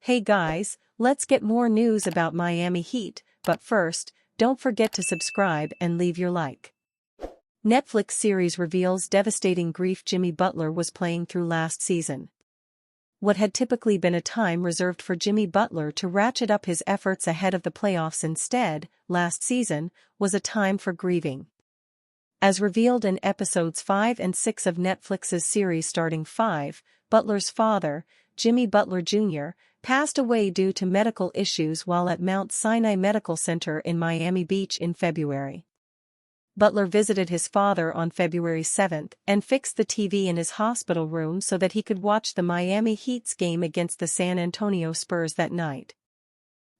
Hey guys, let's get more news about Miami Heat, but first, don't forget to subscribe and leave your like. Netflix series reveals devastating grief Jimmy Butler was playing through last season. What had typically been a time reserved for Jimmy Butler to ratchet up his efforts ahead of the playoffs instead, last season, was a time for grieving. As revealed in episodes 5 and 6 of Netflix's series Starting 5, Butler's father, Jimmy Butler Jr., passed away due to medical issues while at Mount Sinai Medical Center in Miami Beach in February. Butler visited his father on February 7 and fixed the TV in his hospital room so that he could watch the Miami Heat's game against the San Antonio Spurs that night.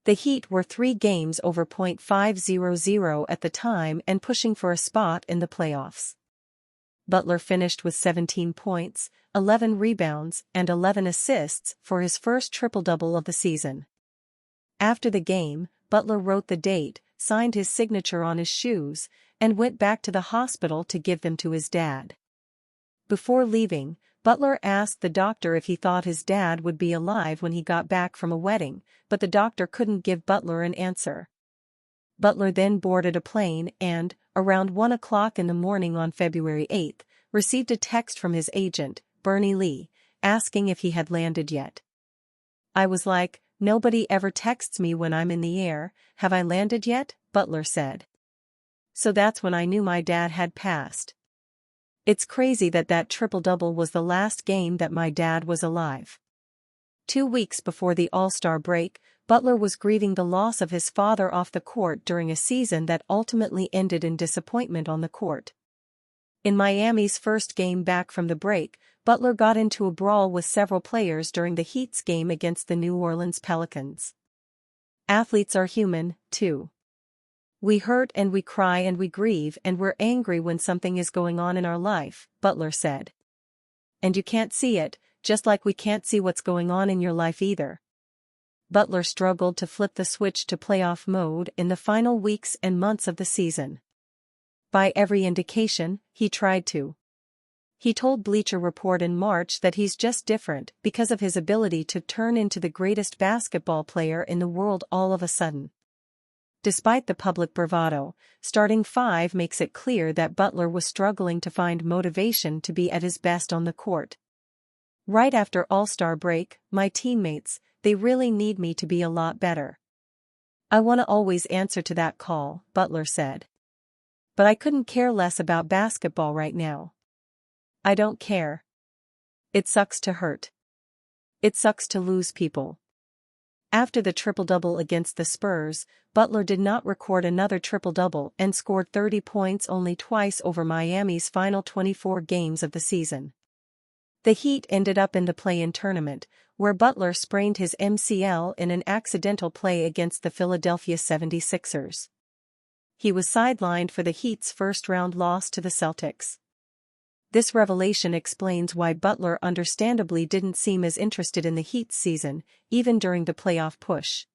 The Heat were 3 games over .500 at the time and pushing for a spot in the playoffs. Butler finished with 17 points, 11 rebounds, and 11 assists for his first triple-double of the season. After the game, Butler wrote the date, signed his signature on his shoes, and went back to the hospital to give them to his dad. Before leaving, Butler asked the doctor if he thought his dad would be alive when he got back from a wedding, but the doctor couldn't give Butler an answer. Butler then boarded a plane and, around 1 o'clock in the morning on February 8, received a text from his agent, Bernie Lee, asking if he had landed yet. "I was like, nobody ever texts me when I'm in the air, have I landed yet?" Butler said. "So that's when I knew my dad had passed. It's crazy that triple-double was the last game that my dad was alive." 2 weeks before the All-Star break, Butler was grieving the loss of his father off the court during a season that ultimately ended in disappointment on the court. In Miami's first game back from the break, Butler got into a brawl with several players during the Heat's game against the New Orleans Pelicans. "Athletes are human, too. We hurt and we cry and we grieve and we're angry when something is going on in our life," Butler said. "And you can't see it, just like we can't see what's going on in your life either." Butler struggled to flip the switch to playoff mode in the final weeks and months of the season. By every indication, he tried to. He told Bleacher Report in March that he's just different because of his ability to turn into the greatest basketball player in the world all of a sudden. Despite the public bravado, Starting 5 makes it clear that Butler was struggling to find motivation to be at his best on the court. "Right after All-Star break, my teammates, they really need me to be a lot better. I want to always answer to that call," Butler said. "But I couldn't care less about basketball right now. I don't care. It sucks to hurt. It sucks to lose people." After the triple-double against the Spurs, Butler did not record another triple-double and scored 30 points only twice over Miami's final 24 games of the season. The Heat ended up in the play-in tournament, where Butler sprained his MCL in an accidental play against the Philadelphia 76ers. He was sidelined for the Heat's first-round loss to the Celtics. This revelation explains why Butler understandably didn't seem as interested in the Heat's season, even during the playoff push.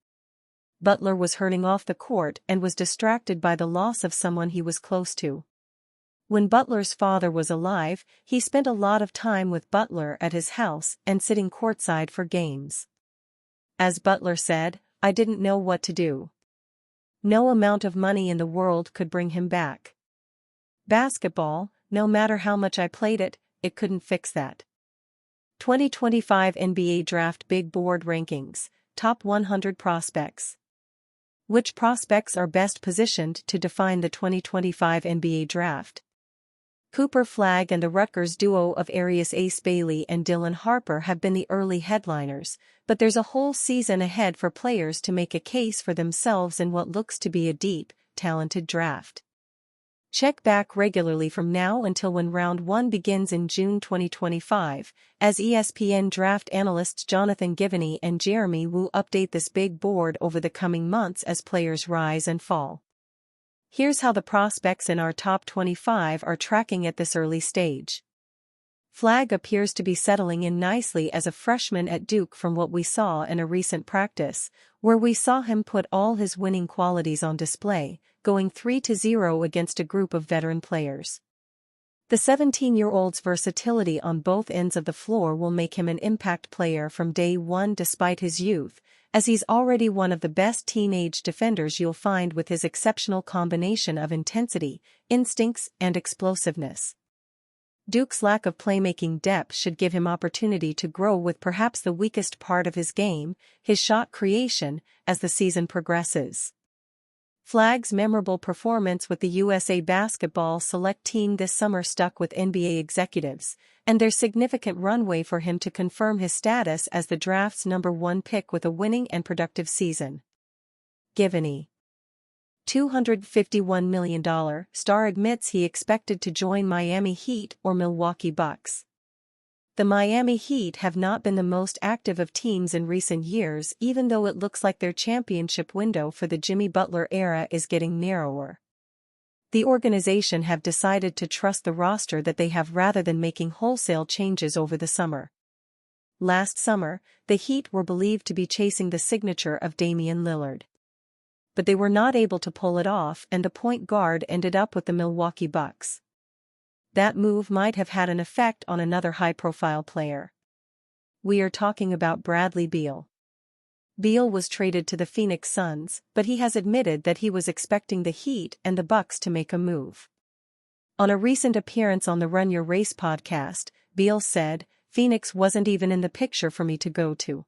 Butler was hurting off the court and was distracted by the loss of someone he was close to. When Butler's father was alive, he spent a lot of time with Butler at his house and sitting courtside for games. As Butler said, "I didn't know what to do. No amount of money in the world could bring him back. Basketball, no matter how much I played it, it couldn't fix that." 2025 NBA Draft Big Board Rankings, Top 100 Prospects. Which prospects are best positioned to define the 2025 NBA Draft? Cooper Flagg and the Rutgers duo of Arius Ace Bailey and Dylan Harper have been the early headliners, but there's a whole season ahead for players to make a case for themselves in what looks to be a deep, talented draft. Check back regularly from now until when Round 1 begins in June 2025, as ESPN draft analysts Jonathan Givony and Jeremy Wu update this big board over the coming months as players rise and fall. Here's how the prospects in our top 25 are tracking at this early stage. Flagg appears to be settling in nicely as a freshman at Duke from what we saw in a recent practice, where we saw him put all his winning qualities on display, going 3-0 against a group of veteran players. The 17-year-old's versatility on both ends of the floor will make him an impact player from day one despite his youth, as he's already one of the best teenage defenders you'll find with his exceptional combination of intensity, instincts, and explosiveness. Duke's lack of playmaking depth should give him opportunity to grow with perhaps the weakest part of his game, his shot creation, as the season progresses. Flagg's memorable performance with the USA basketball select team this summer stuck with NBA executives, and there's significant runway for him to confirm his status as the draft's #1 pick with a winning and productive season. Given $251 million, star admits he expected to join Miami Heat or Milwaukee Bucks. The Miami Heat have not been the most active of teams in recent years, even though it looks like their championship window for the Jimmy Butler era is getting narrower. The organization have decided to trust the roster that they have rather than making wholesale changes over the summer. Last summer, the Heat were believed to be chasing the signature of Damian Lillard. But they were not able to pull it off, and the point guard ended up with the Milwaukee Bucks. That move might have had an effect on another high-profile player. We are talking about Bradley Beal. Beal was traded to the Phoenix Suns, but he has admitted that he was expecting the Heat and the Bucks to make a move. On a recent appearance on the Run Your Race podcast, Beal said, "Phoenix wasn't even in the picture for me to go to.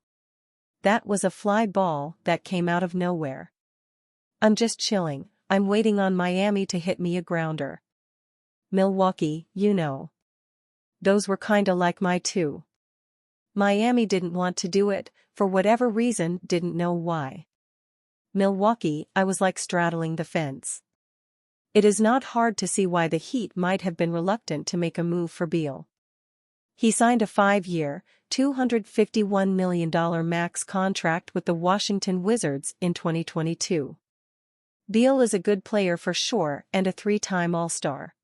That was a fly ball that came out of nowhere. I'm just chilling, I'm waiting on Miami to hit me a grounder. Milwaukee, you know. Those were kinda like my two. Miami didn't want to do it, for whatever reason, didn't know why. Milwaukee, I was like straddling the fence." It is not hard to see why the Heat might have been reluctant to make a move for Beal. He signed a 5-year, $251 million max contract with the Washington Wizards in 2022. Beal is a good player for sure and a 3-time All-Star.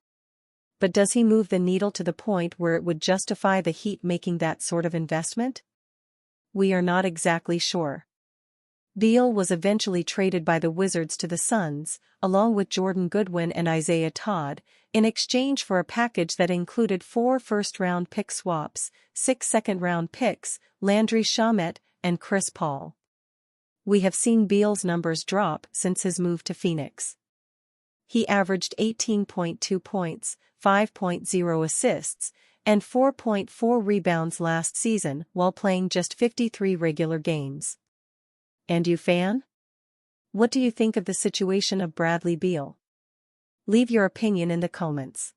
But does he move the needle to the point where it would justify the Heat making that sort of investment? We are not exactly sure. Beal was eventually traded by the Wizards to the Suns, along with Jordan Goodwin and Isaiah Todd, in exchange for a package that included 4 first-round pick swaps, 6 second-round picks, Landry Shamet, and Chris Paul. We have seen Beal's numbers drop since his move to Phoenix. He averaged 18.2 points, 5.0 assists, and 4.4 rebounds last season while playing just 53 regular games. And you fan? What do you think of the situation of Bradley Beal? Leave your opinion in the comments.